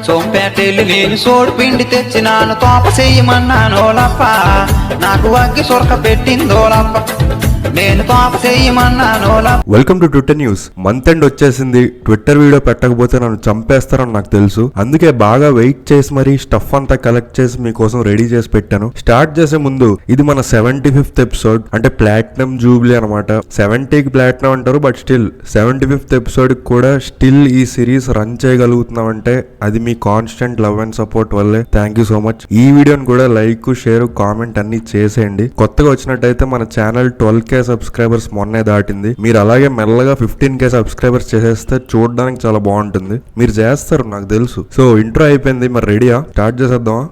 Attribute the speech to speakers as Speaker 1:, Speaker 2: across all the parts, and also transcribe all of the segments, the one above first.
Speaker 1: సోంపేటెల్లి నేను సోడు పిండి తెచ్చినాను తోప చెయ్యమన్నానోలప్ప నాకు అగ్గి సొరక పెట్టిందోలప్ప నేను తోప చెయ్యమన్నానోలప్ప.
Speaker 2: Welcome to Twitter news. Month end వచ్చేసింది. ట్విట్టర్ వీడియో పెట్టకపోతే నన్ను చంపేస్తారని నాకు తెలుసు. అందుకే బాగా వెయిట్ చేసి మరీ స్టఫ్ అంతా కలెక్ట్ చేసి మీకోసం రెడీ చేసి పెట్టాను. స్టార్ట్ చేసే ముందు ఇది మన 75th ఎపిసోడ్, అంటే ప్లాటినం జూబ్లీ అనమాట. 70కి ప్లాటినం అంటారు, బట్ స్టిల్ 75th ఎపిసోడ్ కూడా స్టిల్ ఈ సిరీస్ రన్ చేయగలుగుతున్నాం అంటే అది మీ కాన్స్టెంట్ లవ్ అండ్ సపోర్ట్ వల్లే. Thank you so much. ఈ వీడియోని కూడా లైక్, షేర్, కామెంట్ అన్ని చేసేయండి. కొత్తగా వచ్చినట్టయితే మన ఛానల్ 12K సబ్స్క్రైబర్స్ మొన్నే దాటింది. మీరు అలాగే మెల్లగా 15K సబ్స్క్రైబర్స్ చేసేస్తే చూడడానికి చాలా బాగుంటుంది. మీరు చేస్తారు నాకు తెలుసు. సో ఇంట్రో అయిపోయింది, మరి రెడీయా? స్టార్ట్ చేసేద్దామా?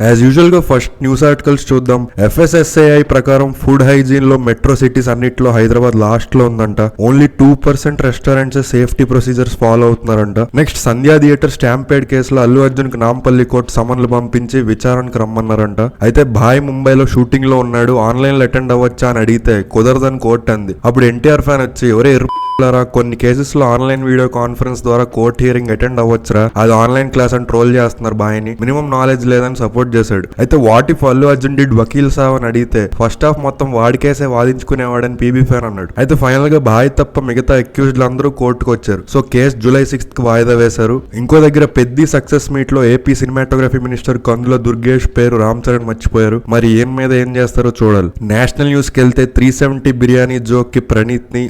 Speaker 2: యాజ్ యూజువల్ గా ఫస్ట్ న్యూస్ ఆర్టికల్స్ చూద్దాం. FSSAI ప్రకారం ఫుడ్ హైజీన్ లో మెట్రో సిటీస్ అన్నిట్లో హైదరాబాద్ లాస్ట్ లో ఉందంట. Only 2% restaurants safety procedures follow అవుతున్నారంట. నెక్స్ట్, సంధ్యా థియేటర్ స్టాంపేడ్ కేసులో అల్లు అర్జున్ కి నాంపల్లి కోర్టు సమన్లు పంపించి విచారణకు రమ్మన్నారంట. అయితే భాయ్ ముంబైలో షూటింగ్ లో ఉన్నాడు, ఆన్లైన్ లో అటెండ్ అవ్వచ్చా అని అడిగితే కుదరదని కోర్టు అంది. అప్పుడు ఎన్టీఆర్ ఫ్యాన్ వచ్చి, ఒరే కొన్ని కేసెస్ లో ఆన్లైన్ వీడియో కాన్ఫరెన్స్ ద్వారా కోర్ట్ హియరింగ్ అటెండ్ అవ్వచ్చురా, అది ఆన్లైన్ క్లాస్ అని ట్రోల్ చేస్తున్నారు బాయ్ని, మినిమం నాలెడ్జ్ లేదని సపోర్ట్ చేశాడు. అయితే what if Allu Arjun did Vakeel Saab అని అడిగితే ఫస్ట్ హాఫ్ మొత్తం వాడి కేసే వాదించుకునేవాడని పీబీ ఫ్యాన్ అన్నాడు. అయితే ఫైనల్ గా భాయ్ తప్ప మిగతా అక్యూజ్డ్ అందరూ కోర్టుకు వచ్చారు. సో కేసు July 6th కి వాయిదా వేశారు. ఇంకో దగ్గర పెద్ద సక్సెస్ మీట్ లో ఏపీ సినిమాటోగ్రఫీ మినిస్టర్ కందుల దుర్గేష్ పేరు రామ్ చరణ్ మర్చిపోయారు. మరి ఏం మీద ఏం చేస్తారో చూడాలి. నేషనల్ న్యూస్ కి వెళ్తే 370 బిర్యానీ జోక్ కి ప్రణీత్ ని,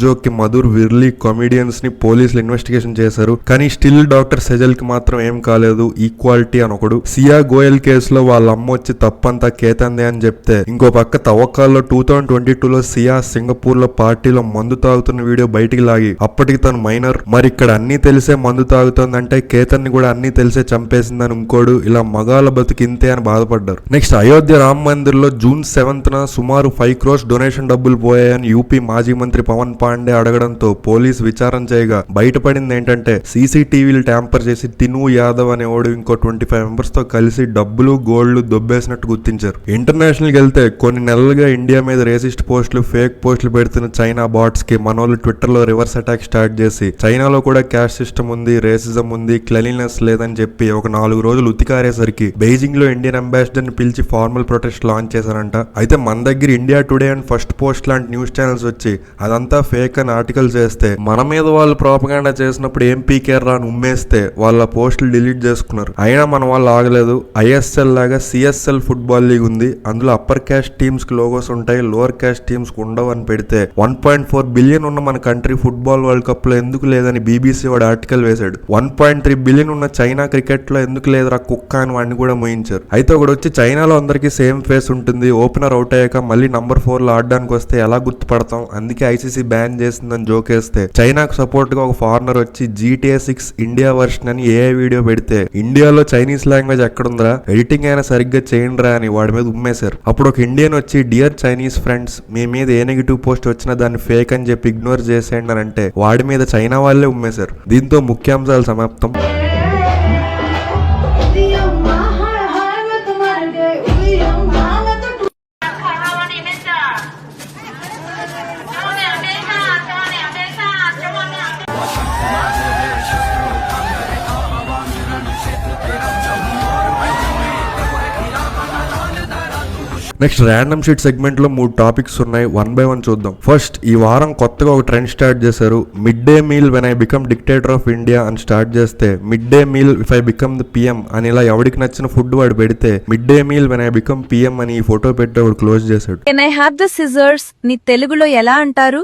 Speaker 2: జోక్ కి మధుర్, విర్లీ కామెడియన్స్ ని పోలీసులు ఇన్వెస్టిగేషన్ చేశారు. కానీ స్టిల్ డాక్టర్ సెజల్ కి మాత్రం ఏం కాలేదు, ఈక్వాలిటీ అని ఒకడు. సియా గోయల్ కేసులో వాళ్ళ అమ్మ వచ్చి తప్పంతా కేతందే అని చెప్తే, ఇంకో పక్క తవ్వకాల్లో 2022లో సియా సింగపూర్ లో పార్టీలో మందు తాగుతున్న వీడియో బయటికి లాగి అప్పటికి తను మైనర్, మరి ఇక్కడ అన్ని తెలిసే మందు తాగుతుందంటే కేతన్ ని కూడా అన్ని తెలిసే చంపేసిందని ఇంకోడు. ఇలా మగాల బతుకి ఇంతే అని బాధపడ్డారు. నెక్స్ట్, అయోధ్య రామ్ మందిర్ లో June 7th సుమారు 5 crores డొనేషన్ డబ్బులు పోయాయని యూపీ మాజీ మంత్రి పవన్ పాండే అడగడంతో పోలీస్ విచారణ చేయగా బయటపడింది ఏంటంటే సీసీటీవీలు ట్యాంపర్ చేసి తిను యాదవ్ అనేవాడు ఇంకో 25 మెంబర్స్ తో కలిసి డబ్బులు, గోల్డ్ దొబ్బేసినట్టు గుర్తించారు. ఇంటర్నేషనల్ వెళ్తే కొన్ని నెలలుగా ఇండియా మీద రేసిస్ట్ పోస్టులు, ఫేక్ పోస్టులు పెడుతున్న చైనా బాట్స్ కి మనోళ్ళు ట్విట్టర్ లో రివర్స్ అటాక్ స్టార్ట్ చేసి చైనాలో కూడా క్యాస్ట్ సిస్టమ్ ఉంది, రేసిజం ఉంది, క్లెన్లీనెస్ లేదని చెప్పి ఒక 4 రోజులు ఉతికారేసరికి బెయిజింగ్ లో ఇండియన్ అంబాసిడర్ ని పిలిచి ఫార్మల్ ప్రొటెస్ట్ లాంచ్ చేశారంట. అయితే మన దగ్గర India today and first post లాంటి న్యూస్ ఛానల్స్ వచ్చి అదంతా ఫేక్ అని ఆర్టికల్ చేస్తే, మన మీద వాళ్ళు ప్రాపగాండా చేసినప్పుడు ఏం పీకేర్ రా అని ఉమ్మేస్తే వాళ్ళ పోస్టులు డిలీట్ చేసుకున్నారు. అయినా మన వాళ్ళు ఆగలేదు. ISL లాగా CSL ఫుట్బాల్ లీగ్ ఉంది, అందులో అప్పర్ క్యాస్ట్ టీమ్స్ కి లోగోస్ ఉంటాయి, లోవర్ క్యాస్ట్ టీమ్స్ కు ఉండవు అని పెడితే 1.4 బిలియన్ ఉన్న మన కంట్రీ ఫుట్బాల్ వరల్డ్ కప్ లో ఎందుకు లేదని BBC వాడు ఆర్టికల్ వేశాడు. 1.3 బిలియన్ ఉన్న చైనా క్రికెట్ లో ఎందుకు లేదురా కుక్క అని వాడిని కూడా మోయించారు. అయితే ఒకటి వచ్చి చైనాలో అందరికీ సేమ్ ఫేస్ ఉంటుంది, ఓపెనర్ అవుట్ అయ్యాక మళ్ళీ నంబర్ 4 లో ఆడడానికి వస్తే ఎలా గుర్తుపడతాం, అందుకే ICC బ్యాన్ చేసిందని జోకేస్తే చైనాకు సపోర్ట్ గా ఒక ఫారినర్ వచ్చి GTA 6 ఇండియా వర్షన్ అని AI వీడియో పెడితే ఇండియాలో చైనీస్ లాంగ్వేజ్ ఎక్కడుందిరా, ఎడిటింగ్ అయినా సరిగ్గా చేయండిరా అని వాడి మీద ఉమ్మేశారు. అప్పుడు ఒక ఇండియన్ వచ్చి, డియర్ చైనీస్ ఫ్రెండ్స్, మీ మీద ఏ నెగిటివ్ పోస్ట్ వచ్చినా దాన్ని ఫేక్ అని చెప్పి ఇగ్నోర్ చేసేయండి అని అంటే వాడి మీద చైనా వాళ్ళే ఉమ్మేశారు. దీంతో ముఖ్యాంశాలు సమాప్తం. నెక్స్ట్, ర్యాండమ్ షీట్ సెగ్మెంట్ లో 3 టాపిక్స్ ఉన్నాయి. 1 by 1 చూద్దాం. ఫస్ట్, ఈ వారం కొత్తగా ఒక ట్రెండ్ స్టార్ట్ చేశారు. Mid day meal when I become dictator of India అని స్టార్ట్ చేస్తే mid day meal if I become the PM అని ఇలా ఎవడికి నచ్చిన ఫుడ్ వాడు పెడితే mid day meal when I become PM అని ఈ ఫోటో పెట్టి వాడు క్లోజ్ చేశాడు.
Speaker 3: Can I have the scissors ని తెలుగులో ఎలా అంటారు?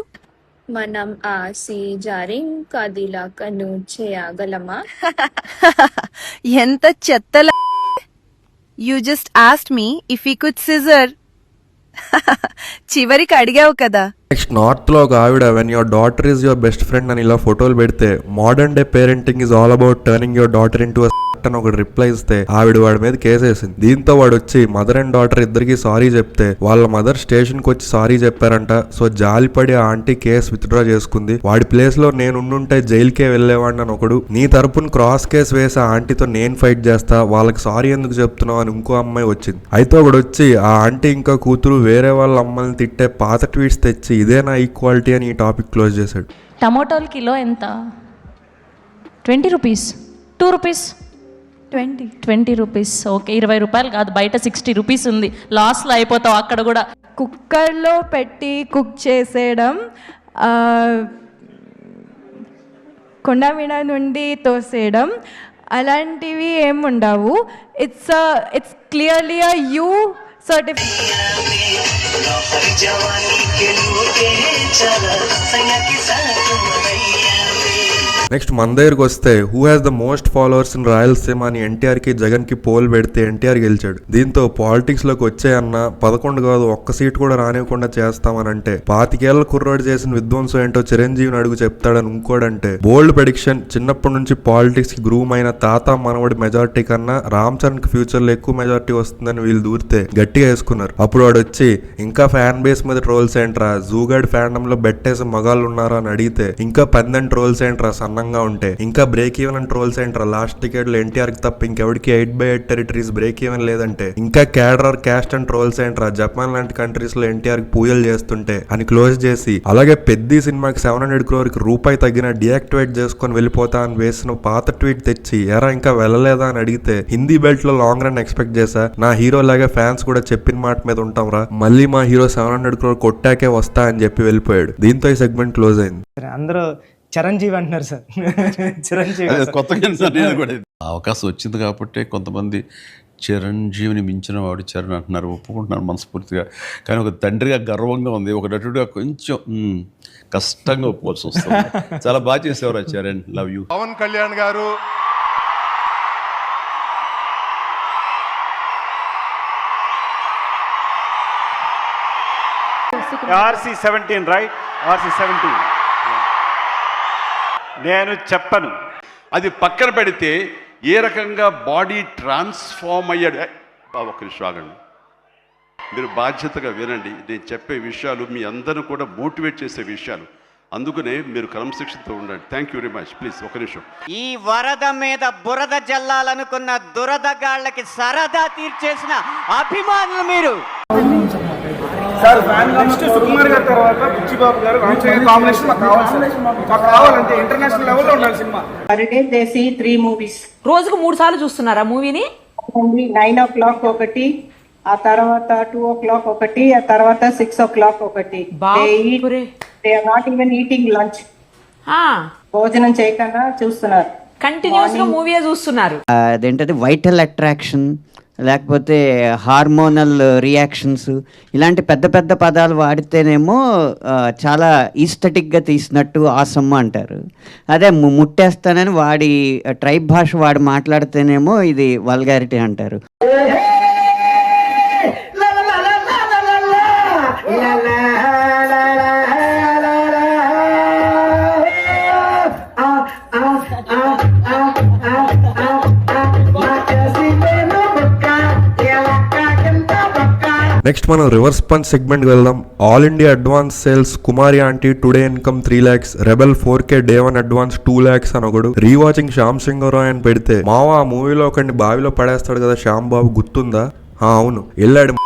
Speaker 4: మనం ఆసి జారింగ్ కదిలాకను చేయగలమా?
Speaker 3: ఎంత చెత్తల. You just asked me if we could scissor. చివరికి అడిగావు కదా.
Speaker 2: నెక్స్ట్, నార్త్ లో ఒక ఆవిడ when your daughter is your best friend అని ఇలా ఫోటోలు పెడితే modern day parenting is all about turning your daughter into correct అని ఒకటి రిప్లై ఇస్తే ఆవిడ వాడి మీద కేసేసింది. దీంతో వాడు వచ్చి మదర్ అండ్ డాటర్ ఇద్దరికి సారీ చెప్తే వాళ్ళ మదర్ స్టేషన్ కి వచ్చి సారీ చెప్పారంట. సో జాలిపడి ఆ ఆంటీ కేసు విత్డ్రా చేసుకుంది. వాడి ప్లేస్ లో నేను ఉండుంటే జైలుకే వెళ్లేవాడిని అని ఒకడు. నీ తరపున క్రాస్ కేసు వేసి ఆ ఆంటీతో నేను ఫైట్ చేస్తా, వాళ్ళకి సారీ ఎందుకు చెప్తున్నావు అని ఇంకో అమ్మాయి వచ్చింది. అయితే ఒకడు వచ్చి ఆ ఆంటీ ఇంకా కూతురు వేరే వాళ్ళ అమ్మల్ని తిట్టే పాత ట్వీట్స్ తెచ్చి ఇదేనా ఈక్వాలిటీ అని ఈ టాపిక్ క్లోజ్ చేశాడు.
Speaker 5: టమోటాలు కిలో ఎంత? 20 రూపీస్, 2 రూపీస్, 20 రూపీస్. ఓకే, 20 రూపాయలు కాదు, బయట 60 రూపీస్ ఉంది. లాస్లో అయిపోతావు అక్కడ కూడా.
Speaker 6: కుక్కర్లో పెట్టి కుక్ చేసేయడం, కొండ మీద నుండి తోసేయడం అలాంటివి ఏముండవు. It's clearly a you certificate.
Speaker 2: Next మన దగ్గరకు వస్తే who has the most followers in Rayalaseema అని ఎన్టీఆర్ కి జగన్ కి పోల్ పెడితే ఎన్టీఆర్ గెలిచాడు. దీంతో పాలిటిక్స్ లోకి వచ్చాయన్న 11 కాదు ఒక్క సీట్ కూడా రానివ్వకుండా చేస్తామని అంటే 25 ఏళ్ల కుర్రాడు చేసిన విధ్వంసం ఏంటో చిరంజీవిని అడుగు చెప్తాడని ఇంకోడంటే బోల్డ్ ప్రెడిక్షన్. చిన్నప్పటి నుంచి పాలిటిక్స్ కి గ్రూమ్ అయిన తాత మనవడి మెజారిటీ కన్నా రామ్ చరణ్ కి ఫ్యూచర్ లో ఎక్కువ మెజారిటీ వస్తుందని వీళ్ళు దూరితే గట్టిగా వేసుకున్నారు. అప్పుడు వాడు వచ్చి ఇంకా ఫ్యాన్ బేస్ మీద ట్రోల్స్ ఏంట్రా, జూగాడ్ ఫ్యాన్డమ్ లో బెట్టేసి మగాళ్ళు ఉన్నారా అని అడిగితే ఇంకా 10 ట్రోల్స్ ఏంట్రా సన్నంగా ఉంటే, ఇంకా బ్రేక్ ఈవెన్ అని ట్రోల్స్ ఏంట్రా లాస్ట్ టికెట్ లో ఎన్టీఆర్ కి తప్ప ఇంకెవరికి 8/8 టెరిటరీస్ బ్రేక్ ఈవెన్ లేదంటే, ఇంకా క్యాడర్ క్యాస్ట్ అండ్ ట్రోల్స్ ఏంట్రా జపాన్ లాంటి కంట్రీస్ లో ఎన్టీఆర్ కి పూజలు చేస్తుంటే అని క్లోజ్ చేసి, అలాగే పెద్ద సినిమాకి 700 crore రూపాయి తగ్గిన డియాక్టివేట్ చేసుకొని వెళ్ళిపోతా అని వేసిన పాత ట్వీట్ తెచ్చి ఎరా ఇంకా వెళ్ళలేదా అని అడిగితే హిందీ బెల్ట్ లో లాంగ్ రన్ ఎక్స్పెక్ట్ చేశా, నా హీరో లాగా ఫ్యాన్స్ కూడా చెప్పిన మాట మీద ఉంటాం రా, మళ్ళీ మా హీరో 700 crore కొట్టాకే వస్తా అని చెప్పి వెళ్ళిపోయాడు. దీంతో ఈ సెగ్మెంట్ క్లోజ్ అయింది.
Speaker 7: అందరూ చిరంజీవి అంటున్నారు సార్. చిరంజీవి
Speaker 8: కొత్తగా అవకాశం వచ్చింది కాబట్టి కొంతమంది చిరంజీవిని మించిన వాడు చరణ్ అంటున్నారు, ఒప్పుకుంటున్నారు మనస్ఫూర్తిగా. కానీ ఒక తండ్రిగా గర్వంగా ఉంది, ఒక నటుడిగా కొంచెం కష్టంగా ఒప్పుకోవాల్సి వస్తుంది. చాలా బాగా చేసేవారు చరణ్, లవ్ యూ.
Speaker 9: పవన్ కళ్యాణ్ గారు
Speaker 10: RC-17 రైట్, RC-17 నేను చెప్పను.
Speaker 8: అది పక్కన పెడితే ఏ రకంగా బాడీ ట్రాన్స్ఫార్మ్ అయ్యాడు. ఒక్క నిమిషం ఆగండి, మీరు బాధ్యతగా వినండి. నేను చెప్పే విషయాలు మీ అందరూ కూడా మోటివేట్ చేసే విషయాలు, అందుకనే మీరు క్రమశిక్షణతో ఉండండి. Thank you very much. Please ఒక నిమిషం.
Speaker 11: ఈ వరద మీద బురద జల్లాలనుకున్న దురదగాళ్ళకి సరదా తీర్చేసిన అభిమానులు మీరు.
Speaker 7: సార్ నెక్స్ట్ సుకుమార్ గారి తర్వాత బుచ్చిబాబు గారు కాంబినేషన్ మాకు కావాలి. మాకు కావాలంటే ఇంటర్నేషనల్ లెవెల్లో ఉండాలి సినిమా.
Speaker 12: They see 3 movies.
Speaker 5: రోజుకు 3 సార్లు చూస్తున్నారా మూవీని?
Speaker 12: 9 o'clock ఒకటి, ఆ తర్వాత 2 o'clock ఒకటి, ఆ తర్వాత 6 o'clock ఒకటి. They are not even eating lunch. భోజనం చేయకుండా చూస్తున్నారు,
Speaker 5: కంటిన్యూస్ గా మూవీ చూస్తున్నారు.
Speaker 11: అదేంటది వైటల్ అట్రాక్షన్, లేకపోతే హార్మోనల్ రియాక్షన్స్, ఇలాంటి పెద్ద పెద్ద పదాలు వాడితేనేమో చాలా ఈస్థెటిక్గా తీసినట్టు ఆసమ్ అంటారు. అదే ముట్టేస్తానని వాడి ట్రైబ్ భాష వాడి మాట్లాడితేనేమో ఇది వల్గారిటీ అంటారు.
Speaker 2: నెక్స్ట్ మనం రివర్స్ పంచ్ సెగ్మెంట్ వెళ్దాం. All India advance sales Kumari aunty today income 3 lakhs, Rebel 4K day 1 advance 2 lakhs అని ఒకడు. రీవాచింగ్ శ్యామ్ సింగరాయ్ అని పెడితే మావా ఆ మూవీలో ఒకడిని బావిలో పడేస్తాడు కదా శ్యామ్ బాబు, గుర్తుందా? అవును, వెళ్ళాడు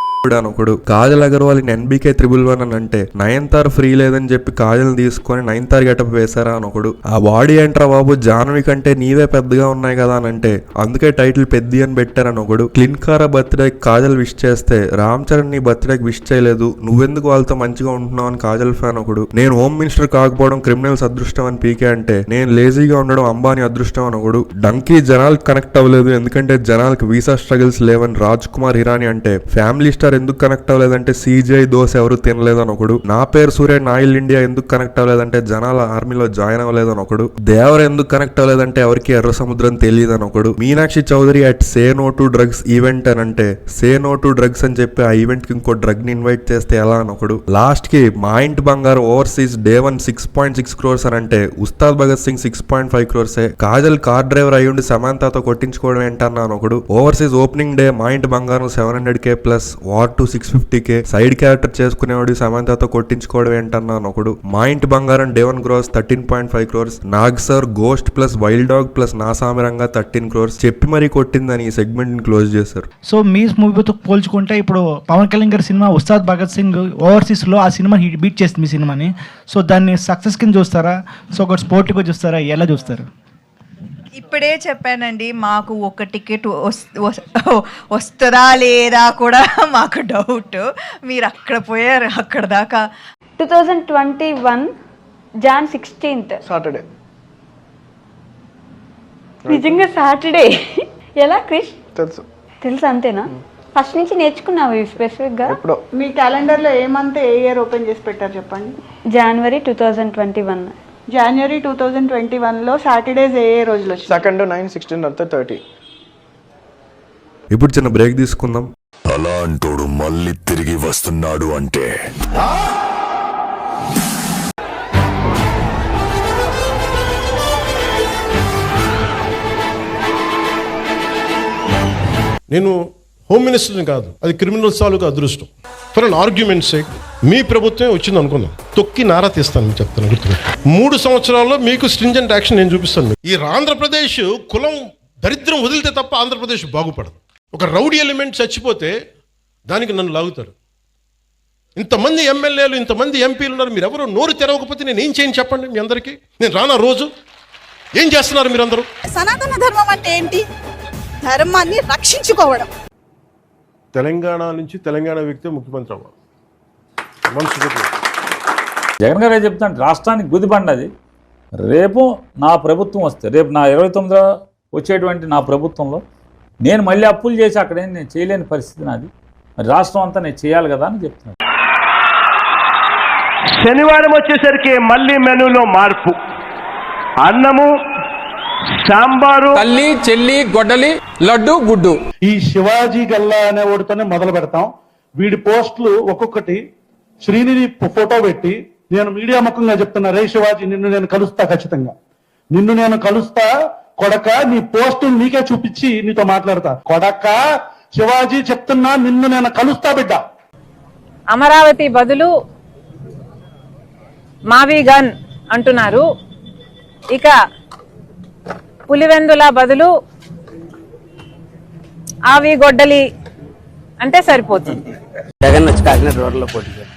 Speaker 2: ఒకడు. కాజల్ అగర్వాల్ NBK 111 అని అంటే నయన్తార్ ఫ్రీ లేదని చెప్పి కాజల్ తీసుకొని నయన్తార్ గెటప్ వేశారా అని ఒకడు. ఆ బాడీ ఏంట్రా బాబు, జాన్వి కంటే నీవే పెద్దగా ఉన్నాయి కదా అని అంటే అందుకే టైటిల్ పెద్ది అని పెట్టారని ఒకడు. క్లిన్కారా బర్త్డేకి కాజల్ విష్ చేస్తే రామ్ చరణ్ నీ బర్త్డేకి విష్ చేయలేదు, నువ్వెందుకు వాళ్ళతో మంచిగా ఉంటున్నావు అని కాజల్ ఫ్యాన్ ఒకడు. నేను హోమ్ మినిస్టర్ కాకపోవడం క్రిమినల్స్ అదృష్టం అని పీకే అంటే నేను లేజీగా ఉండడం అంబానీ అదృష్టం అని ఒకడు. డంకీ జనాలకు కనెక్ట్ అవ్వలేదు ఎందుకంటే జనాలకు వీసా స్ట్రగుల్స్ లేవని రాజ్ కుమార్ హిరానీ అంటే ఫ్యామిలీ స్టార్ ఎన్టీఆర్ ఎందుకు కనెక్ట్ అవ్వలేదంటే CGI దోశ ఎవరు తినలేదని ఒకడు, నా పేరు సూర్య నా ఇల్ ఇండియా ఎందుకు కనెక్ట్ అవ్వలేదంటే జనాల ఆర్మీలో జాయిన్ అవ్వలేదని ఒకడు, దేవర్ ఎందుకు కనెక్ట్ అవ్వలేదంటే ఎవరికి ఎర్ర సముద్రం తెలియదని ఒకడు, Meenakshi Chaudhary at say no to drugs event అని అంటే సే నో టు డ్రగ్స్ అని చెప్పి ఆ ఈవెంట్ కి ఇంకో డ్రగ్ ని ఇన్వైట్ చేస్తే ఎలా అని ఒకడు, లాస్ట్ కి మా ఇంటి బంగారం ఓవర్సీస్ డే 1 6.6 crores అని అంటే Ustaad Bhagat Singh 6.5 crores, Kajal car driver అయ్యుండి సమాంతతో కొట్టించుకోవడం ఏంటన్నా ఒకడు, ఓవర్సీస్ ఓపెనింగ్ డే మా ఇంటి బంగారం 700K plus war 2 650K side character చేసుకునేవాడు సమాంతతో కొట్టించుకోవడం ఏంటన్నా ఒకడు, మా ఇంటి బంగారం day 1 gross 13.5 crores, Nag sir ghost plus wild dog plus నా సామిరంగా 13 crores చెప్పి మరీ కొట్టిందని ఈ సెగ్మెంట్ ని క్లోజ్ చేశారు.
Speaker 7: సో మీ మూవీతో పోల్చుకుంటే ఇప్పుడు పవన్ కళ్యాణ్ గారి సినిమా ఉస్తాద్ భగత్ సింగ్ ఓవర్సీస్లో ఆ సినిమా బీట్ చేస్తుంది మీ సినిమాని. సో దాన్ని సక్సెస్ కింద చూస్తారా, సో ఒక స్పోర్టివ్గా చూస్తారా, ఎలా చూస్తారు?
Speaker 3: ఇప్పుడే చెప్పానండి, మాకు ఒక టికెట్ వస్తుందా లేదా కూడా మాకు డౌట్. మీరు అక్కడ పోయారు, అక్కడ దాకా.
Speaker 6: 2021 Jan 16th
Speaker 7: సాటర్డే.
Speaker 6: నిజంగా సాటర్డే. ఎలా క్రిష్?
Speaker 7: తెలుసు
Speaker 6: అంతేనా? ఫస్ట్ నుంచి నేర్చుకున్నావు స్పెసిఫిక్ గా?
Speaker 12: మీ క్యాలెండర్ లో ఏ మంత్ ఏ ఇయర్ ఓపెన్ చేసి పెట్టారు చెప్పండి.
Speaker 6: జనవరి 2021.
Speaker 12: జనవరి 2021 లో సాటర్డేస్ ఏ రోజులు వచ్చాయి?
Speaker 7: 2, 9, 16 or 30.
Speaker 2: ఇప్పుడు చిన్న బ్రేక్ తీసుకుందాం.
Speaker 9: అలాంటోడు మళ్ళీ తిరిగి వస్తున్నాడు అంటే
Speaker 13: నేను హోమ్ మినిస్టర్ని కాదు, అది క్రిమినల్ సాల్వ్గా అదృష్టం. ఫర్ అన్ ఆర్గ్యుమెంట్ సేక్ మీ ప్రభుత్వమే వచ్చింది అనుకుందాం, తొక్కి నారా తీస్తాను మీకు చెప్తాను గుర్తుపెట్టి. 3 సంవత్సరాల్లో మీకు స్ట్రింజెంట్ యాక్షన్ నేను చూపిస్తాను. ఈ ఆంధ్రప్రదేశ్ కులం దరిద్రం వదిలితే తప్ప ఆంధ్రప్రదేశ్ బాగుపడదు. ఒక రౌడీ ఎలిమెంట్ చచ్చిపోతే దానికి నన్ను లాగుతారు. ఇంతమంది ఎమ్మెల్యేలు ఇంతమంది ఎంపీలు ఉన్నారు, మీరు ఎవరు నోరు తెరవకపోతే నేను ఏం చేయను చెప్పండి మీ అందరికీ? నేను రానా రోజు? ఏం చేస్తున్నారు మీరందరూ?
Speaker 3: సనాతన ధర్మం అంటే ఏంటి? ధర్మాన్ని రక్షించుకోవడం.
Speaker 13: తెలంగాణ నుంచి తెలంగాణ వ్యక్తి ముఖ్యమంత్రి అవ్వాలి.
Speaker 14: జగన్ గారే చెప్తాను, రాష్ట్రానికి గుదిబండది. రేపు నా ప్రభుత్వం వస్తే, రేపు నా 29 వచ్చేటువంటి నా ప్రభుత్వంలో నేను మళ్ళీ అప్పులు చేసి అక్కడేం నేను చేయలేని పరిస్థితి నాది. మరి రాష్ట్రం అంతా నేను చేయాలి కదా అని చెప్తున్నాను.
Speaker 10: శనివారం వచ్చేసరికి మళ్ళీ మెనూలో మార్పు. అన్నము, సాంబారు,
Speaker 1: తల్లి చెల్లి గొడ్డలి లడ్డు గుడ్డు.
Speaker 7: ఈ శివాజీ గల్లా అనే వాడితోనే మొదలు పెడతాం. వీడి పోస్టులు ఒక్కొక్కటి శ్రీనిధి ఫోటో పెట్టి, నేను మీడియా ముఖంగా చెప్తున్నా, రే శివాజీ నిన్ను నేను కలుస్తా, ఖచ్చితంగా నిన్ను నేను కలుస్తా కొడక, నీ పోస్టులు నీకే చూపించి నీతో మాట్లాడతా కొడక. శివాజీ చెప్తున్నా, నిన్ను నేను కలుస్తా బిడ్డ.
Speaker 3: అమరావతి బదులు మావిగన్ అంటున్నారు. ఇక పులివెందుల బదులు ఆవి గొడ్డలి అంటే సరిపోతుంది.
Speaker 1: జగన్ వచ్చి కాకినాడ రోడ్లో పోటీ చేయాలి.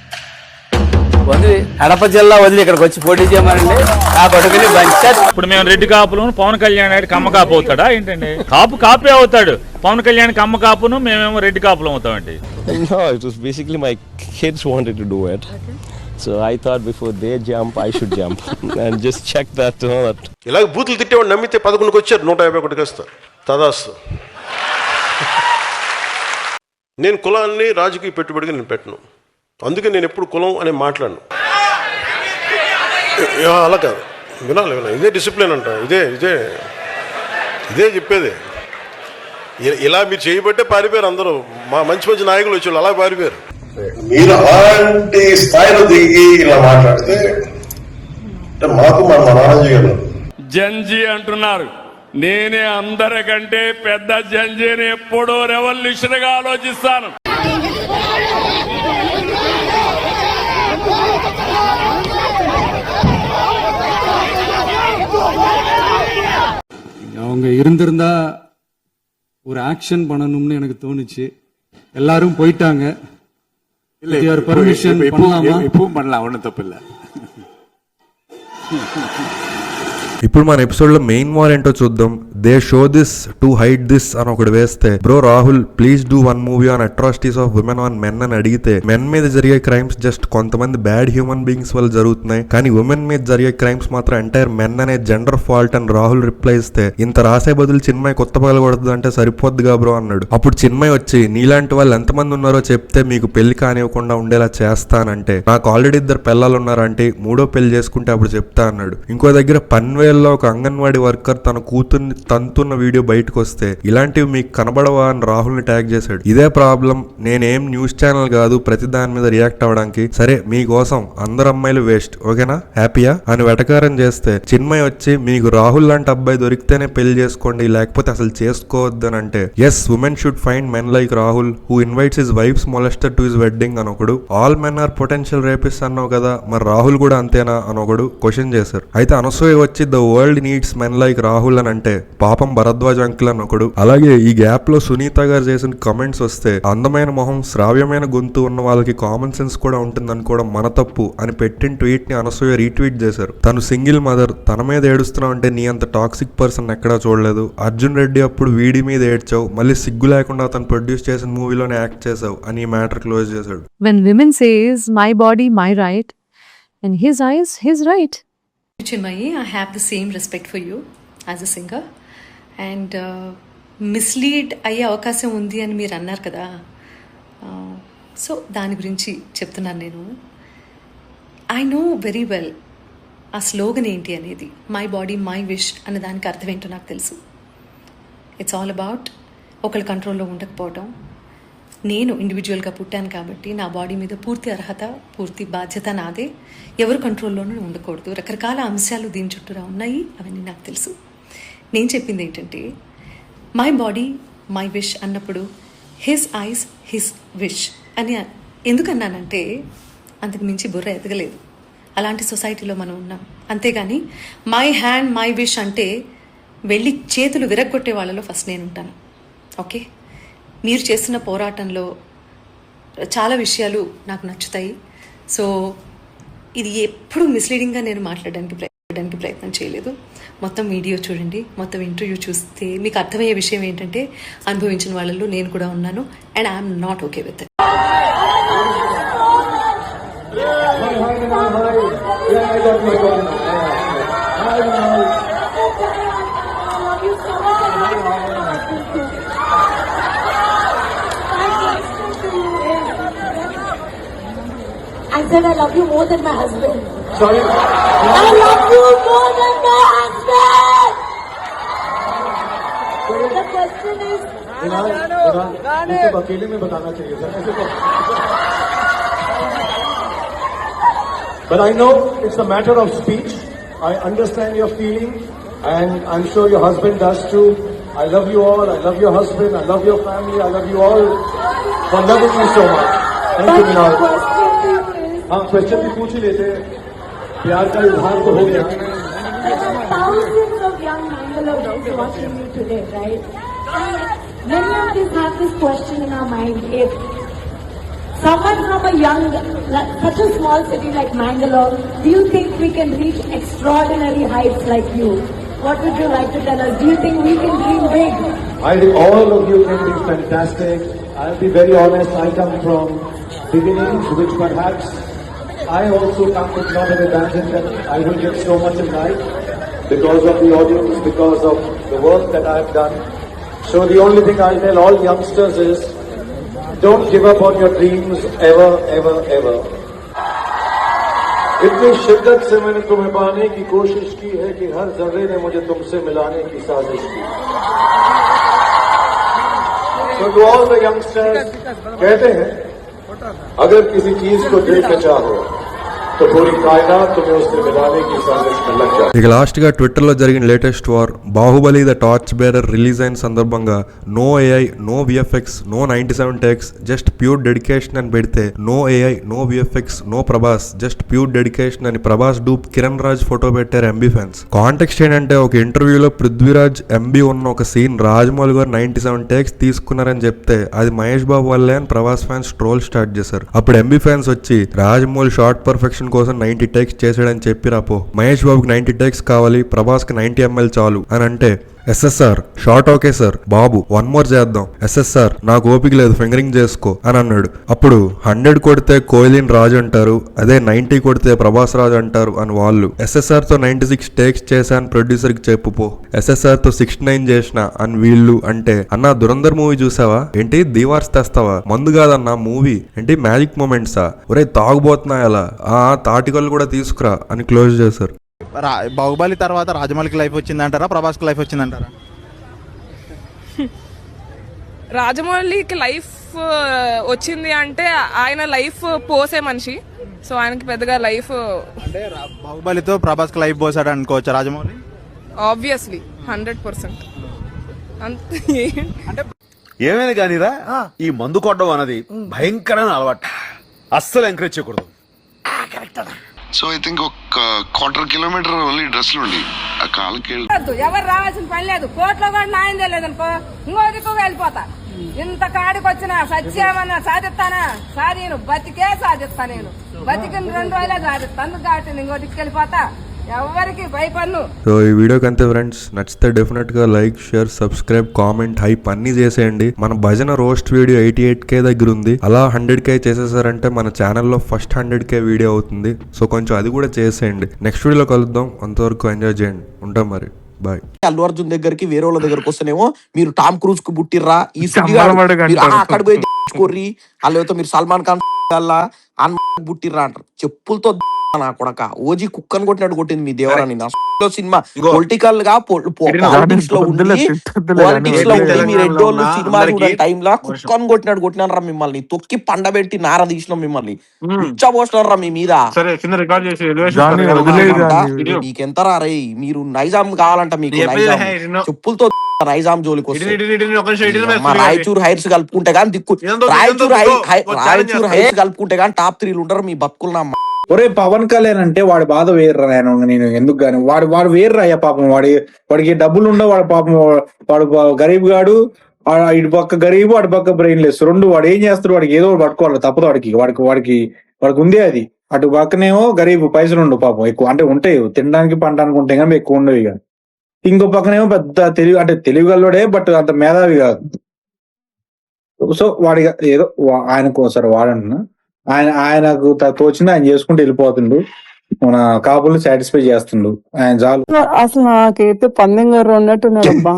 Speaker 1: కడప జిల్లా వదిలి ఇక్కడికి వచ్చి పోటీ చేయమనండి. ఆ కొడుకుని
Speaker 14: ఇప్పుడు మేము రెడ్డి కాపులను, పవన్ కళ్యాణ్ గారికి కమ్మ కాపు అవుతాడా ఏంటండి? కాపే అవుతాడు. పవన్ కళ్యాణ్ కమ్మ కాపును, మేమేమో రెడ్డి కాపులు అవుతామండి.
Speaker 9: Basically my kids wanted to do it. So I thought before they jump, I should jump and just check that.
Speaker 13: ఇలాగ బూతులు తిట్టేవాడు నమ్మితే 11కి వచ్చారు, 151కి వస్తారు. తదాస్తు. నేను కులాన్ని రాజకీయ పెట్టుబడిగా నేను పెట్టను. అందుకే నేను ఎప్పుడు కులం అని మాట్లాడను. అలా కాదు, వినాలి. ఇదే డిసిప్లిన్ అంట. ఇదే చెప్పేది. ఇలా మీరు చేయబట్టే పారిపోయారు అందరూ. మా మంచి మంచి నాయకులు వచ్చి అలా పారిపోయారు.
Speaker 9: మీరు అలాంటి స్థాయిలో దిగి ఇలా మాట్లాడితే మాకు మన నారాజీ గారు
Speaker 10: జంజీ అంటున్నారు. నేనే అందరికంటే పెద్ద జంజీని ఎప్పుడూ రెవల్యూషన్ గా ఆలోచిస్తాను.
Speaker 7: அவங்க இருந்திருந்தா ஒரு ஆக்ஷன் பண்ணணும்னு எனக்கு தோணுச்சு. எல்லாரும் போயிட்டாங்க. பர்மிஷன் பண்ணலாமா? இப்பவும் பண்ணலாம், ஒன்றும் தப்பு இல்லை.
Speaker 2: ఇప్పుడు మన ఎపిసోడ్ లో మెయిన్ వార్ ఏంటో చూద్దాం. They show this to hide this అని ఒకటి వేస్తే, bro Rahul please do one movie on atrocities of women on men అని అడిగితే, మెన్ మీద జరిగే క్రైమ్స్ జస్ట్ కొంతమంది బ్యాడ్ హ్యూమన్ బీయింగ్స్ వల్ల జరుగుతున్నాయి, కానీ ఉమెన్ మీద జరిగే క్రైమ్స్ మాత్రం ఎంటైర్ మెన్ అనే జెండర్ ఫాల్ట్ అని రాహుల్ రిప్లై ఇస్తే, ఇంత రాసే బదులు చిన్మయ్ కొత్త పగలకూడదు అంటే సరిపోద్దిగా బ్రో అన్నాడు. అప్పుడు చిన్మయ్ వచ్చి, నీలాంటి వాళ్ళు ఎంతమంది ఉన్నారో చెప్తే మీకు పెళ్లి కానివ్వకుండా ఉండేలా చేస్తానంటే, నాకు ఆల్రెడీ 2 పిల్లలు ఉన్నారంటే 3వ పెళ్లి చేసుకుంటే అప్పుడు చెప్తా అన్నాడు. ఇంకో దగ్గర పన్వేల్లో ఒక అంగన్వాడీ వర్కర్ తన కూతుర్ని తంతున్న వీడియో బయటకు వస్తే, ఇలాంటివి మీకు కనబడవా అని రాహుల్ ని ట్యాగ్ చేశాడు. ఇదే ప్రాబ్లం, నేనేం న్యూస్ ఛానల్ కాదు ప్రతి దాని మీద రియాక్ట్ అవ్వడానికి. సరే మీకోసం అందరు అమ్మాయిలు వేస్ట్, ఓకేనా, హ్యాపీయా అని వెటకారం చేస్తే, చిన్మయ్ వచ్చి మీకు రాహుల్ లాంటి అబ్బాయి దొరికితేనే పెళ్లి చేసుకోండి లేకపోతే అసలు చేసుకోవద్దని అంటే, yes women should find men like Rahul who invites his wife's molester to his wedding అని ఒకడు, all men are potential rapist అన్నావు కదా, మరి రాహుల్ కూడా అంతేనా అని ఒకడు క్వశ్చన్ చేశారు. అయితే అనసూయ వచ్చి the world needs men like Rahul అని అంటే, పాపం భరద్వాజ్ అంకుల్ అని ఒకడు. అలాగే ఈ గ్యాప్ లో సునీత గారు చేసిన కమెంట్స్ వస్తే, అందమైన మొహం శ్రావ్యమైన గొంతు ఉన్న వాళ్ళకి కామన్ సెన్స్ కూడా ఉంటుంది అనుకోవడం మన తప్పు అని పెట్టిన ట్వీట్ ని అనసూయ రీట్వీట్ చేశారు. తను సింగిల్ మదర్, తన మీద ఏడుస్తున్నావు అంటే నీ అంత టాక్సిక్ పర్సన్ ఎక్కడా చూడలేదు. అర్జున్ రెడ్డి అప్పుడు వీడి మీద ఏడ్చావు, మళ్ళీ సిగ్గు లేకుండా తను ప్రొడ్యూస్ చేసిన మూవీలోనే యాక్ట్ చేసావు అని ఈ మ్యాటర్ క్లోజ్ చేశాడు.
Speaker 15: When women says my body my right, in his eyes his right.
Speaker 16: Chinmayi, I have the same respect for you as a singer, and mislead అయ్యే అవకాశం ఉంది అని మీరు అన్నారు కదా, సో దాని గురించి చెప్తున్నాను నేను. ఐ నో వెరీ వెల్ ఆ స్లోగన్ ఏంటి అనేది, మై బాడీ మై విష్ అనే దానికి అర్థం ఏంటో నాకు తెలుసు. ఇట్స్ ఆల్ అబౌట్ ఒకళ్ళ కంట్రోల్లో ఉండకపోవడం. నేను ఇండివిజువల్గా పుట్టాను కాబట్టి నా బాడీ మీద పూర్తి అర్హత, పూర్తి బాధ్యత నాదే. ఎవరు కంట్రోల్లోనూ ఉండకూడదు. రకరకాల అంశాలు దీని చుట్టూరా ఉన్నాయి, అవన్నీ నాకు తెలుసు. నేను చెప్పింది ఏంటంటే, మై బాడీ మై విష్ అన్నప్పుడు హిస్ ఐస్ హిస్ విష్ అని ఎందుకన్నానంటే, అంతకు మించి బుర్ర ఎదగలేదు. అలాంటి సొసైటీలో మనం ఉన్నాం. అంతేగాని మై హ్యాండ్ మై విష్ అంటే వెళ్ళి చేతులు విరగ్గొట్టే వాళ్ళలో ఫస్ట్ నేను ఉంటాను. ఓకే, మీరు చేస్తున్న పోరాటంలో చాలా విషయాలు నాకు నచ్చుతాయి. సో ఇది ఎప్పుడు మిస్లీడింగ్గా నేను మాట్లాడడానికి ప్రయత్నం చేయలేదు. మొత్తం వీడియో చూడండి, మొత్తం ఇంటర్వ్యూ చూస్తే మీకు అర్థమయ్యే విషయం ఏంటంటే, అనుభవించిన వాళ్ళలో నేను కూడా ఉన్నాను, and I'm not okay with it.
Speaker 17: I said I love you more than my husband. Sorry? I love you more than my husband! The question is... अकेले में बताना चाहिए sir. But I know it's a matter of speech. I understand your feeling, and I'm sure your husband does too. I love you all. I love your husband. I love your family. I love you all for loving me so much. Thank you, Minal. हाँ, question भी पूछ ही लेते हैं. प्यार का इजहार तो हो गया. Thousands of young Mangaloreans watching you today, right? And many of us have this question in our mind: if someone from a young, such a small city like Mangalore, do you think we can reach extraordinary heights like you? What would you like to tell us? Do you think we can dream big? I think all of you can be fantastic. I'll be very honest. I come from beginnings, which perhaps I also come with not an imagine that I will get so much in life because of the audience, because of the work that I have done. So the only thing I'll tell all youngsters is, don't give up on your dreams ever, ever, ever. इतनी शिद्दत से मैंने तुम्हें पाने की कोशिश की है कि हर जर्रे ने मुझे तुमसे मिलाने की साजिश की. So to all the youngsters, कहते हैं अगर किसी चीज को दिल से चाहो तो पूरी कायनात तुम्हें उससे मिलाने की साजिश में लग जाए.
Speaker 2: ఇక లాస్ట్ గా ట్విట్టర్ లో జరిగిన latest war, Baahubali the torch bearer release అయిన సందర్భంగా no AI, no VFX, no 97 takes, just pure dedication అని పెడితే, no AI, no VFX, no Prabhas, just pure dedication అని ప్రభాస్ డూప్ కిరణ్ రాజ్ ఫోటో పెట్టారు ఎంబీ ఫ్యాన్స్. కాంటెక్స్ట్ ఏంటంటే, ఒక ఇంటర్వ్యూలో పృథ్వీరాజ్ ఎంబీ ఉన్న ఒక సీన్ రాజమౌళి గారు 97 టేక్స్ తీసుకున్నారని చెప్తే, అది మహేష్ బాబు వల్లే అని ప్రభాస్ ఫ్యాన్స్ ట్రోల్ స్టార్ట్ చేశారు. అప్పుడు ఎంబీ ఫ్యాన్స్ వచ్చి, రాజమౌళి షార్ట్ పర్ఫెక్షన్ ప్రమోషన్ కోసం 90 టేక్స్ చేసాడని చెప్పి రాపో. మహేష్ బాబుకి 90 టేక్స్ కావాలి, ప్రభాస్కి 90 ml చాలు అని అంటే ఎస్ఎస్ఆర్ షార్ట్ ఓకే సార్, బాబు 1 more చేద్దాం, ఎస్ఎస్ఆర్ నాకు ఓపిక లేదు ఫింగరింగ్ చేసుకో అని అన్నాడు. అప్పుడు 100 కొడితే కోహ్లీని రాజు అంటారు, అదే 90 కొడితే ప్రభాస్ రాజు అంటారు అని వాళ్ళు. ఎస్ఎస్ఆర్ తో 96 టేక్స్ చేశాను ప్రొడ్యూసర్ కి చెప్పుపో, ఎస్ఎస్ఆర్ తో 69 చేసిన అని వీళ్ళు అంటే, అన్న దురంధర్ మూవీ చూసావా ఏంటి, దీవార్స్ తెస్తావా, మందు కాదన్న మూవీ ఏంటి, మ్యాజిక్ మూమెంట్సా, ఒరే తాగుబోతున్నా ఎలా, తాటికలు కూడా తీసుకురా అని క్లోజ్ చేశారు.
Speaker 18: బాహుబలి తర్వాత రాజమౌళికి లైఫ్ వచ్చిందంటారా, ప్రభాస్కి లైఫ్ వచ్చిందంటారా?
Speaker 19: రాజమౌళికి లైఫ్ వచ్చింది అంటే ఆయన లైఫ్ పోసే మనిషి, సో ఆయనకి పెద్దగా లైఫ్
Speaker 18: అంటే బాహుబలితో ప్రభాస్కి లైఫ్ పోసాడు అనుకోవచ్చా రాజమౌళి?
Speaker 19: ఆబ్వియస్లీ 100%.
Speaker 20: అంటే ఏమైనా కానీరా, ఈ మందు కొట్టడం అన్నది భయంకరమైన అలవాటు, అస్సలు ఎంకరేజ్ చేయకూడదు.
Speaker 21: సో ఐ థింక్ ఒక 1/4 kilometer ఓన్లీ డ్రెస్లు ఉండి ఆ కాళ్ళకి
Speaker 22: ఎవరు రావాల్సిన పని లేదు, కోర్టులో కూడా న్యాయం తెలియదనుకో ఇంకో దిక్కు వెళ్ళిపోతా. ఇంత కాడికి వచ్చిన సత్యమన్నా సాధిస్తానా, సాధీను బతికే సాధిస్తా, నేను బతికిన 2 రోజులే సాధిస్తాను కాబట్టి ఇంకో దిక్కు వెళ్ళిపోతా, ఎవరికి భయపడను.
Speaker 2: సో ఈ వీడియోకి అంతే ఫ్రెండ్స్, నచ్చితే డెఫినెట్ గా like, share, subscribe, comment, hype అన్ని చేసేయండి. మన భజన రోస్ట్ వీడియో 88K దగ్గర ఉంది, అలా 100K చేసేసారంటే మన ఛానల్లో ఫస్ట్ 100K వీడియో అవుతుంది. సో కొంచెం అది కూడా చేసేయండి. నెక్స్ట్ వీడియోలో కలుద్దాం, అంతవరకు ఎంజాయ్ చేయండి, ఉంటాం మరి, బాయ్.
Speaker 23: అల్లు అర్జున్ దగ్గరికి వేరే వాళ్ళ దగ్గరకు వస్తేనేమో మీరు టామ్ క్రూజ్ కు బుట్టిర్రా, ఈ అక్కడ పోయి కొర్రి వాళ్ళతో మీరు సల్మాన్ ఖాన్ బుట్టిర్రా అంటారు. చెప్పులతో నా కొడక ఓజీ కుక్కను కొట్టినట్టు కొట్టింది మీ దేవరాని. నా సినిమా పొలిటికల్ గా పాలిటిక్స్ లో ఉండి మీ రెడ్డోళ్ళు సినిమా టైమ్ లా కుక్కను కొట్టినట్టు కొట్టినారా మిమ్మల్ని, తొక్కి పండబెట్టి నార తీసినాం మిమ్మల్ని, ఇచ్చబోసినారా మీ మీద. మీకెంత రారే, మీరు నైజాం కావాలంట, మీకు నైజాం చెప్పులతో నైజాం జోలికి వస్తే రాయచూర్ హైర్స్ కలుపుకుంటే గానీ దిక్కు, రాయచూర్ హైర్స్ కలుపుకుంటే గానీ టాప్ 3 ఉంటారు మీ బతుకులన్నా.
Speaker 24: ఒరే పవన్ కళ్యాణ్ అంటే వాడి బాధ వేర్రా, నేను ఎందుకు గాని వాడు వేర్రా అయ్యా పాపం, వాడికి డబ్బులు ఉండవు, వాడు పాపం వాడు గరీబ్ గాడు, ఇటు పక్క గరీబు అటు పక్క బ్రెయిన్ లెస్ రెండు. వాడు ఏం చేస్తాడు, వాడికి ఏదో పట్టుకోవాలి తప్పదు, వాడికి ఉందే అది. అటు పక్కనేమో గరీబు పైసలు ఉండవు పాపం, ఎక్కువ అంటే ఉంటాయి తినడానికి పండడానికి ఉంటాయి కానీ ఎక్కువ ఉండవు. ఇక ఇంకో పక్కనేమో పెద్ద తెలివి, అంటే తెలివిగల్లోడే బట్ అంత మేధావి కాదు. సో వాడిగా ఏదో ఆయనకోసారి వాడన్నా, ఆయనకు తోచింది ఆయన చేసుకుంటూ వెళ్ళిపోతుండు, మన కాపుల్ని సాటిస్ఫై చేస్తుండు ఆయన చాలు.
Speaker 25: అసలు నాకైతే పందెం గారు ఉన్నట్టున్నారబ్బా,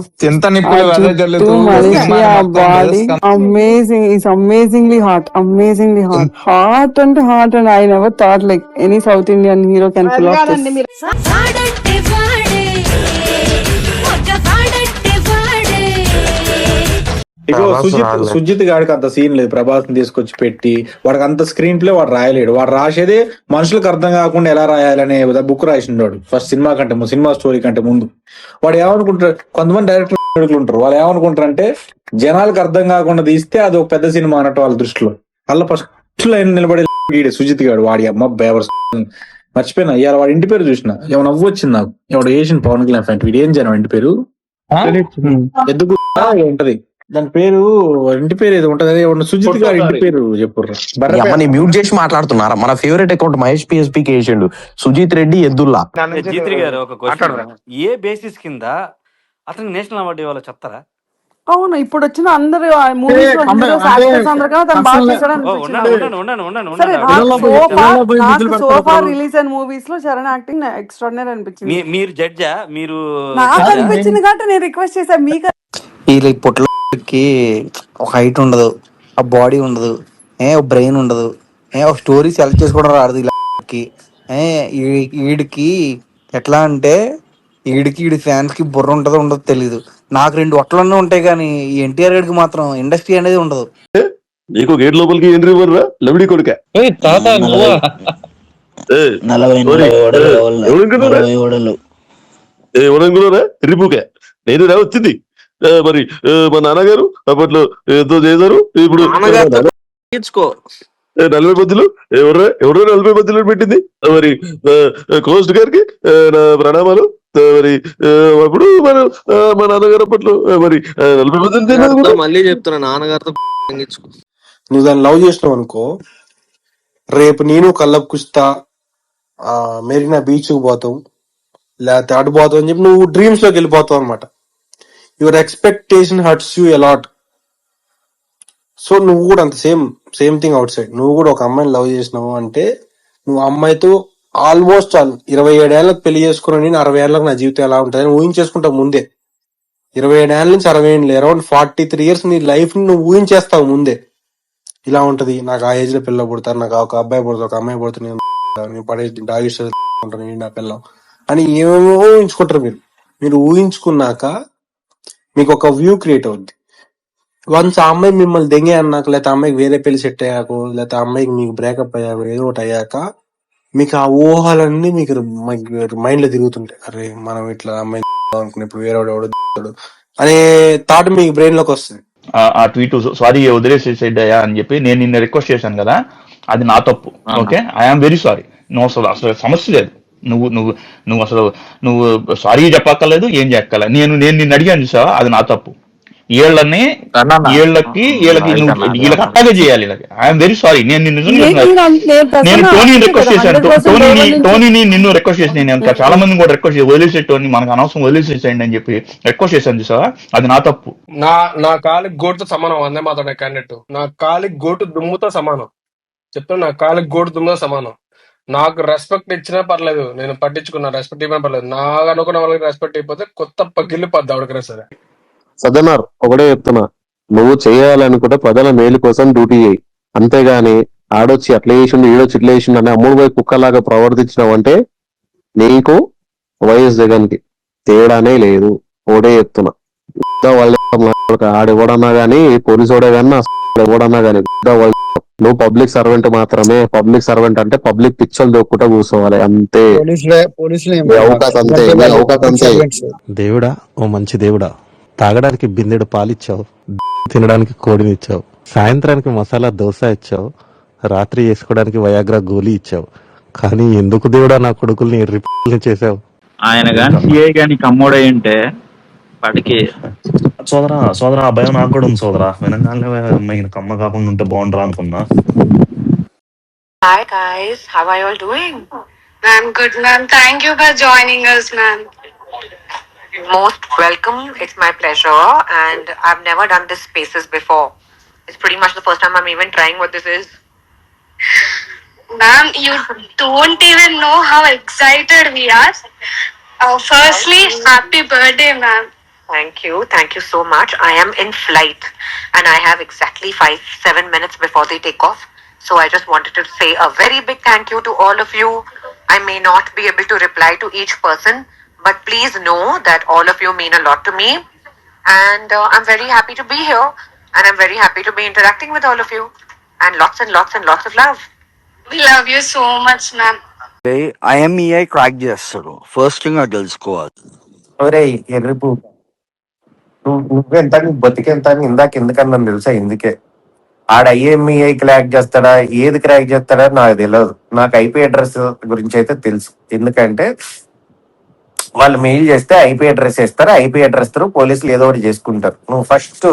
Speaker 25: amazing, it's amazingly hot, amazingly hot, hot అంటే hot. And I never thought like any South Indian hero can pull off this.
Speaker 24: ఇగో సుజిత్ గాడికి అంత సీన్ లేదు, ప్రభాస్ తీసుకొచ్చి పెట్టి వాడికి అంత స్క్రీన్ ప్లే వాడు రాయలేడు. వాడు రాసేదే మనుషులకు అర్థం కాకుండా ఎలా రాయాలనే బుక్ రాసిండాడు ఫస్ట్ సినిమా కంటే, సినిమా స్టోరీ కంటే ముందు. వాడు ఏమనుకుంటారు, కొంతమంది డైరెక్టర్లు ఉంటారు, వాళ్ళు ఏమనుకుంటారు అంటే జనాలకు అర్థం కాకుండా తీస్తే అది ఒక పెద్ద సినిమా అన్నట్టు వాళ్ళ దృష్టిలో. అలా ఫస్ట్ లైన్ నిలబడే సుజిత్ గాడు, వాడి అమ్మ బేవర్స్ మర్చిపోయినా. ఇవాళ వాడి ఇంటి పేరు చూసిన, ఏమో నవ్వు వచ్చింది నాకు, ఎవడు వేసిన పవన్ కళ్యాణ్ ఫ్యాన్, వీడు ఏం చేయను ఇంటి పేరు ఎందుకు ఉంటది, దాని పేరు ఇంటి పేరు ఏదో ఉంటది, సుజిత్ గారి ఇంటి పేరు చెప్పు.
Speaker 23: మ్యూట్ చేసి మాట్లాడుతున్నారా, మన ఫేవరెట్ అకౌంట్ మహేష్ PSPకి వేసిండు సుజిత్ రెడ్డి ఎద్దుల్లా.
Speaker 26: జీత్రి గారు ఒక క్వశ్చన్, ఏ బేసిస్ కింద అతనికి నేషనల్ అవార్డు ఇవ్వాలో చెప్తారా?
Speaker 25: అవును, ఇప్పుడు వచ్చిన అందరు మూవీస్ రిలీజ్ అయిన మూవీస్ లో చరణ్ యాక్టింగ్ ఎక్స్ట్రాడినరీ అనిపించింది.
Speaker 26: మీరు జడ్జా? మీరు
Speaker 25: నాకు అనిపించింది కాబట్టి నేను రిక్వెస్ట్ చేశాను. మీకు
Speaker 23: ఈ పొట్లకి ఒక హైట్ ఉండదు, ఆ బాడీ ఉండదు, బ్రెయిన్ ఉండదు, ఒక స్టోరీ సెలెక్ట్ చేసుకోవడం రాదు. వీళ్ళకి వీడికి ఎట్లా అంటే వీడి ఫ్యాన్స్ కి బుర్ర ఉంటుందో ఉండదో తెలీదు. నాకు 2 ఒట్లన్నీ ఉంటాయి కానీ ఈ ఎన్టీఆర్ గడికి మాత్రం ఇండస్ట్రీ అనేది ఉండదు.
Speaker 27: నీకు గేట్ లోపలికి ఎంట్రీ ఇవ్వరా లవిడి కొడుక? రిపుకే నేను రా వచ్చింది. మరి మా నాన్నగారు అప్పట్లో ఎంతో చేశారు. ఇప్పుడు 40 మధ్యలో ఎవరో 40 మధ్యలో పెట్టింది. మరి కోస్ట్ గారికి నా ప్రణామాలు. మరి అప్పుడు మా నాన్నగారు అప్పట్లో మరి 40 మధ్యలో
Speaker 18: మళ్ళీ చెప్తున్నా, నాన్నగారితో నువ్వు దాన్ని లవ్ చేసినావు అనుకో, రేపు నేను కళ్ళకు కుస్తా,
Speaker 3: మెరీనా బీచ్ కు పోతావు, లేకపోతే అటు పోతావు అని చెప్పి నువ్వు డ్రీమ్స్ లోకి వెళ్ళిపోతావు అనమాట. Your expectation hurts you a lot. So నువ్వు కూడా అంత సేమ్ థింగ్ అవుట్ సైడ్. నువ్వు కూడా ఒక అమ్మాయిని లవ్ చేసినావు అంటే నువ్వు అమ్మాయితో ఆల్మోస్ట్ 27 ఏళ్ళకి పెళ్లి చేసుకున్నాను, నేను 60 ఏళ్ళకి నా జీవితం ఎలా ఉంటుంది ఊహించేసుకుంటావు ముందే. 27 ఏళ్ళ నుంచి 60 ఏళ్ళు, అరౌండ్ 43 years నీ లైఫ్ ని నువ్వు ఊహించేస్తావు ముందే. ఇలా ఉంటది, నాకు ఆ ఏజ్ లో పిల్లలు పుడతారు, నాకు ఒక అబ్బాయి పుడతారు, ఒక అమ్మాయి పుడతారు, నేను పడే డాగిస్తాను నా పిల్లం అని ఏమేమో ఊహించుకుంటారు మీరు ఊహించుకున్నాక మీకు ఒక వ్యూ క్రియేట్ అవుద్ది. వన్స్ ఆ అమ్మాయి మిమ్మల్ని దెంగే అన్నాక, లేకపోతే అమ్మాయికి వేరే పెళ్లి సెట్ అయ్యాకో, లేకపోతే అమ్మాయికి మీకు బ్రేకప్ అయ్యాకో, ఏదో ఒకటి అయ్యాక మీకు ఆ ఊహలన్నీ మీకు మైండ్ లో తిరుగుతుంటాయి. అరే మనం ఇట్లా అమ్మాయి అనుకున్నప్పుడు వేరే ఎవడో అనే థాట్ మీకు బ్రెయిన్ లోకి వస్తుంది.
Speaker 4: ఆ ట్వీట్ సారీ వదిలేసేసేడ్డాయా అని చెప్పి నేను నిన్న రిక్వెస్ట్ చేశాను కదా, అది నా తప్పు. Okay, I'm very sorry. నువ్వు అసలు సమస్య లేదు, నువ్వు అసలు సారీ చెప్పక్కర్లేదు, ఏం చెప్పక్కర్లేదు. నేను నిన్ను అడిగాను చూసావా, అది నా తప్పు. వీళ్ళకి అట్టాగే చేయాలి. I'm very sorry. నేను టోనీని రిక్వెస్ట్ చేశాను, టోనీని నిన్ను రిక్వెస్ట్ చేసి, నేను ఇంకా చాలా మంది కూడా రిక్వెస్ట్ చేసి వదిలేసేటోని మనకు అనవసరం వదిలేసేసేయండి అని చెప్పి రిక్వెస్ట్ చేశాను చూసావా, అది నా తప్పు.
Speaker 5: నా కాలికి గోటుతో సమానం. వందే మాత్రం క్యాండిడేట్ నా కాలికి గోటు దుమ్ముతో సమానం. చెప్తాను, నా కాలికి గోటు దుమ్ముతో సమానం. నాకు రెస్పెక్ట్ ఇచ్చినా పర్లేదు, నేను పట్టించుకున్నా, రెస్పెక్ట్ ఇవ్వడం పర్లేదు. నాకు అనుకున్న వాళ్ళకి రెస్పెక్ట్ అయిపోతే కొత్త పగిలిపోద్ది ఎవరికైనా సరే.
Speaker 27: సదనర్ ఒకటే చెప్తున్నా, నువ్వు చేయాలనుకుంటే ప్రజల మేలు కోసం డ్యూటీ చేయి, అంతేగాని ఆడొచ్చి అట్లా చేసిండు ఈడొచ్చి ఇట్లా చేసిండు అని అమ్ముడు పోయి కుక్కలాగా ప్రవర్తించినావంటే నీకు వైఎస్ జగన్ కి తేడానే లేదు. ఒకటే చెప్తున్నా, ఆడెవడన్నా గానీ, పోలీసోడే కానీ ఎవడన్నా గానీ, నువ్వు పబ్లిక్ సర్వెంట్ మాత్రమే. పబ్లిక్ సర్వెంట్ అంటే పబ్లిక్ పిచ్చలు దొక్కుంటా కూర్చోవాలి అంతే.
Speaker 6: దేవుడా, ఓ మంచి దేవుడా, తాగడానికి బిందెడు పాలిచ్చావు, తినడానికి కోడినిచ్చావు, సాయంత్రానికి మసాలా దోశ ఇచ్చావు, రాత్రి వేసుకోవడానికి వయాగ్రా గోలీ ఇచ్చావు. కానీ ఎందుకు దేవుడా నా కొడుకుల్ని రిపోర్ట్ని చేసావు?
Speaker 8: ఆయన గాని సిఐ గాని కమ్మోడై ఉంటే వాడికి
Speaker 11: సోదరా ఆ భయం నాకు కూడా ఉంది సోదరా. వినగానే కమ్మ కాకుండా ఉంటే బాగుండరా అనుకున్నా.
Speaker 12: Hi guys, how are you all doing? I'm good, ma'am. Thank you for joining us, ma'am. Most welcome. It's my pleasure, and I've never done this spaces before. It's pretty much the first time I'm even trying what this is. Ma'am, you don't even know how excited we are. Firstly, happy birthday, ma'am. Thank you so much. I am in flight, and I have exactly 5-7 minutes before they take off. So I just wanted to say a very big thank you to all of you. I may not be able to reply to each person, but please know that all of you mean a lot to me, and I'm very happy to be here, and I'm very happy to be interacting with all of you, and lots of love. We love you so much, ma'am.
Speaker 28: IMEI crack చేస్తాడు, first thing అది తెలుసుకోవాలి.
Speaker 29: ఎర్రిపు నువ్వెంత, నీ బతికెంత అని ఇందాక ఎందుకన్నా తెలుసా? ఇందుకే ఆడ IMEI క్రాక్ చేస్తాడా, ఏది క్రాక్ చేస్తాడా నాకు తెలియదు. నాకు IP అడ్రస్ గురించి అయితే తెలుసు, ఎందుకంటే వాళ్ళు మెయిల్ చేస్తే IP అడ్రస్ ఇస్తారు, IP అడ్రస్ తో పోలీసులు ఏదో ఒకటి చేసుకుంటారు. నువ్వు ఫస్ట్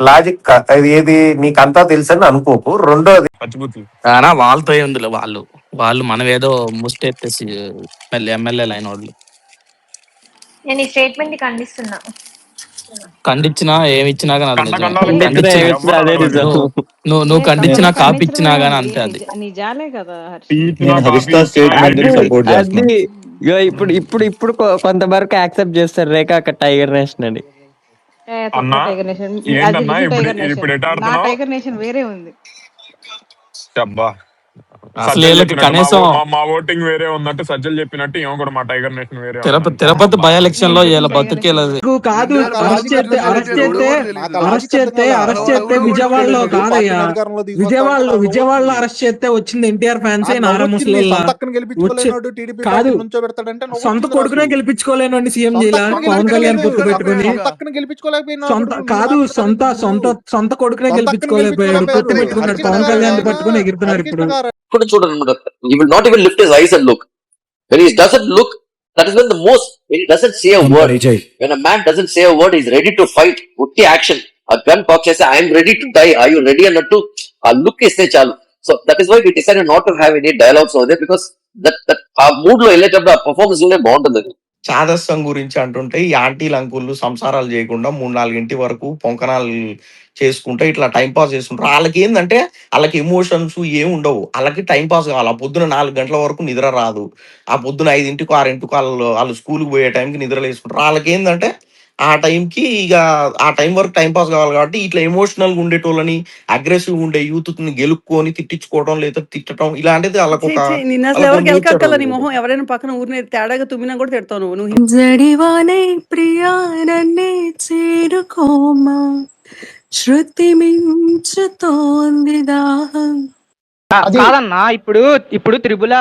Speaker 29: లాజిక్ ఏది నీకంతా తెలుసు అని అనుకోకు. రెండోది
Speaker 30: వాళ్ళతో ఏముందిలే, వాళ్ళు మనం ఏదో ముస్టెత్తేసి ఎమ్మెల్యేలు అయిన వాళ్ళు.
Speaker 31: నేను ఈ స్టేట్మెంట్ ని ఖండిస్తున్నా.
Speaker 30: ఖండించినా ఏమి ఇచ్చినా కానీ నువ్వు ఖండించినా కాపీ ఇచ్చినా గానీ అంతే. అది
Speaker 31: నిజాలే కదా.
Speaker 32: ఇప్పుడు కొంతవరకు యాక్సెప్ట్ చేస్తారు రేఖ అక్కడ టైగర్ నేషన్ అని.
Speaker 31: టైగర్ నేషన్ వేరే ఉంది.
Speaker 30: కనీసం
Speaker 10: మా ఓటింగ్ వేరే ఉన్నట్టు సజ్జలు చెప్పినట్టు ఏమో కూడా మా టైగర్ నేషన్ వేరే.
Speaker 30: తిరుపతి బై ఎలక్షన్ లో ఇలా బతుకేలేదు
Speaker 33: కాదు. అరెస్ట్ చేస్తే విజయవాడలో కాదయ్యా, విజయవాడలో అరెస్ట్ చేస్తే వచ్చింది ఎన్టీఆర్ ఫ్యాన్స్ కాదు. సొంత కొడుకునే గెలిపించుకోలేనండి సీఎం జిల్లా పవన్ కళ్యాణ్ పొత్తు పెట్టుకుని. కాదు, సొంత కొడుకునే గెలిపించుకోలేకపోయాడు, పొత్తు పెట్టుకున్నాడు, పవన్ కళ్యాణ్ పట్టుకుని ఎగురుతున్నారు ఇప్పుడు.
Speaker 34: చూడండి, he will not even lift his eyes and look. When he doesn't look, that is when the most, when he doesn't say a word. When a man doesn't say a word, he is ready to fight. Utti action. A gun cock says, I am ready to die. Are you ready? Annattu a look is chalu. So that is why we decided not to have any dialogues over there, because ఆ mood లో వెళ్ళేటప్పుడు ఆ performance బాగుంటుంది. అది
Speaker 23: చాదస్తం గురించి అంటుంటే ఈ ఆంటీలు అంకుళ్ళు సంసారాలు చేయకుండా 3-4 వరకు పొంకనాలు చేసుకుంటే ఇట్లా టైం పాస్ చేసుకుంటారు. వాళ్ళకి ఏంటంటే వాళ్ళకి ఎమోషన్స్ ఏమి ఉండవు, వాళ్ళకి టైం పాస్ కావాలి. ఆ పొద్దున 4 గంటల వరకు నిద్ర రాదు, ఆ పొద్దున 5-6 వాళ్ళు స్కూల్కి పోయే టైంకి నిద్రలు వేసుకుంటారు. వాళ్ళకి ఏంటంటే ఆ టైంకి ఇక ఆ టైం వరకు టైం పాస్ కావాలి. కాబట్టి ఇట్లా ఎమోషనల్గా ఉండేటోళ్ళని, అగ్రెసివ్ ఉండే యూత్ని గెలుక్కొని తిట్టించుకోవడం లేదా తిట్టడం ఇలాంటిది వాళ్ళకు ఒక
Speaker 25: నిన్న అసలు ఎవరికి ఎలకక్కల నీ మొహం ఎవరైనా పక్కన ఊరిని తేడాగా తుమ్మినా కూడా తిడతావు నువ్వు.
Speaker 1: జడివానే ప్రియా నన్నే చేరుకోమా శృతి మించుతోంది దాహం.
Speaker 32: కాదన్నా ఇప్పుడు త్రిబుల్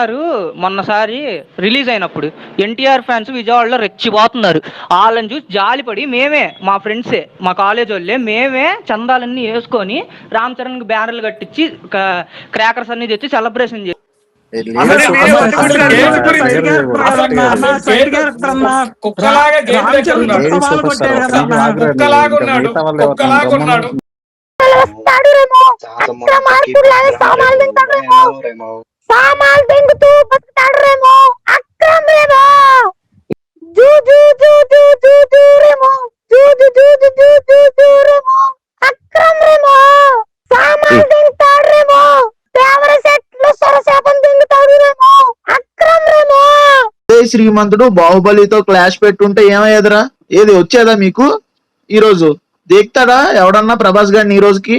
Speaker 32: మొన్నసారి రిలీజ్ అయినప్పుడు ఎన్టీఆర్ ఫ్యాన్స్ విజయవాడలో రెచ్చిపోతున్నారు. వాళ్ళని చూసి జాలిపడి మేమే మా ఫ్రెండ్సే మా కాలేజ్ వాళ్ళే మేమే చందాలన్నీ వేసుకొని రామ్ చరణ్ కి బ్యానర్లు కట్టించి క్రాకర్స్ అన్ని తెచ్చి సెలబ్రేషన్ చేసి
Speaker 12: సామాలు తింగుతూ బతుకుతాడరేమో అక్రమేమో అక్రమేమో సామాలు తింటాడరేమో దేవర సెట్లు సొరసేపం తింగుతాడురేమో అక్రమేమో.
Speaker 2: శ్రీమంతుడు బాహుబలితో క్లాష్ పెట్టుంటే ఏమయ్యేదిరా? ఏది వచ్చేదా మీకు? ఈ రోజు దేక్తాడా ఎవడన్నా ప్రభాస్ గారిని ఈ రోజుకి?